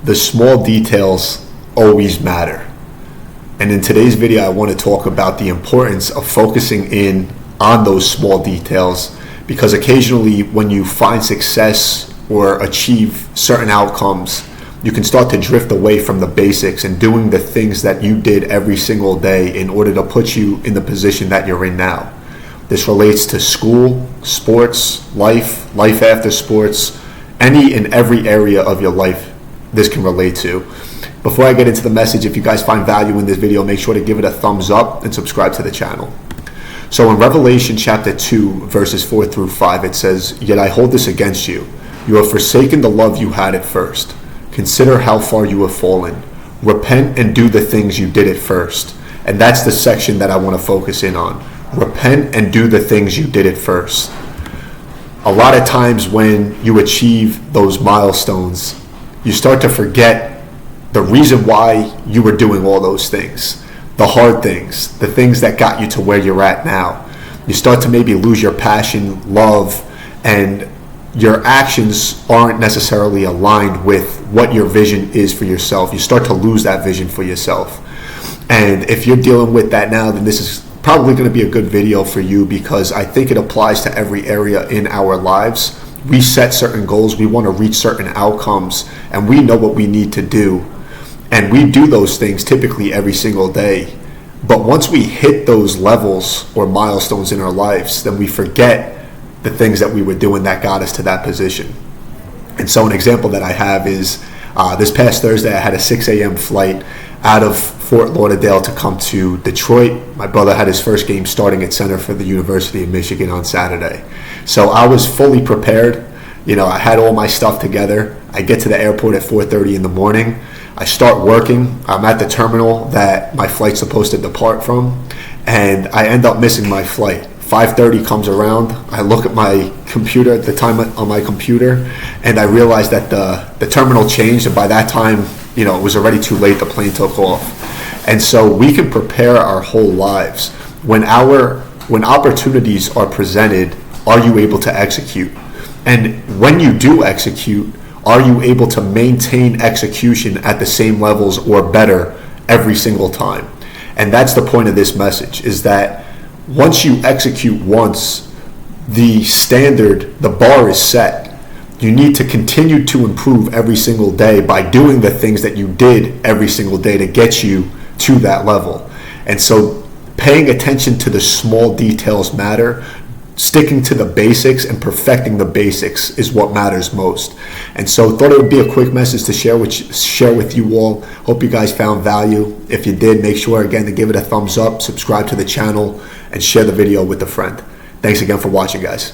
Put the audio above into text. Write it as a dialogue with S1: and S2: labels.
S1: the small details always matter. And in today's video, I want to talk about the importance of focusing in on those small details, because occasionally when you find success or achieve certain outcomes, you can start to drift away from the basics and doing the things that you did every single day in order to put you in the position that you're in now. This relates to school, sports, life after sports, any and every area of your life this can relate to. Before I get into the message, if you guys find value in this video, make sure to give it a thumbs up and subscribe to the channel. So in Revelation chapter 2, verses 4 through 5, it says, "Yet I hold this against you. You have forsaken the love you had at first. Consider how far you have fallen. Repent and do the things you did at first." And that's the section that I want to focus in on. Repent and do the things you did at first. A lot of times when you achieve those milestones, you start to forget the reason why you were doing all those things. The hard things, the things that got you to where you're at now. You start to maybe lose your passion, love, and your actions aren't necessarily aligned with what your vision is for yourself. You start to lose that vision for yourself. And if you're dealing with that now, then this is probably going to be a good video for you, because I think it applies to every area in our lives. We set certain goals, we want to reach certain outcomes, and we know what we need to do. And we do those things typically every single day. But once we hit those levels or milestones in our lives, then we forget the things that we were doing that got us to that position. And so an example that I have is this past Thursday, I had a 6 a.m. flight out of Fort Lauderdale to come to Detroit. My brother had his first game starting at center for the University of Michigan on Saturday. So I was fully prepared. I had all my stuff together. I get to the airport at 4:30 in the morning. I start working. I'm at the terminal that my flight's supposed to depart from, and I end up missing my flight. 5:30 comes around. I look at my computer at the time on my computer, and I realize that the terminal changed, and by that time, it was already too late. The plane took off. And so we can prepare our whole lives. When opportunities are presented, are you able to execute? And when you do execute, are you able to maintain execution at the same levels or better every single time? And that's the point of this message, is that once you execute once, the standard, the bar is set. You need to continue to improve every single day by doing the things that you did every single day to get you to that level. And so paying attention to the small details matter. Sticking to the basics and perfecting the basics is what matters most. And so thought it would be a quick message to share with you all. Hope you guys found value. If you did, make sure again to give it a thumbs up, subscribe to the channel, and share the video with a friend. Thanks again for watching, guys.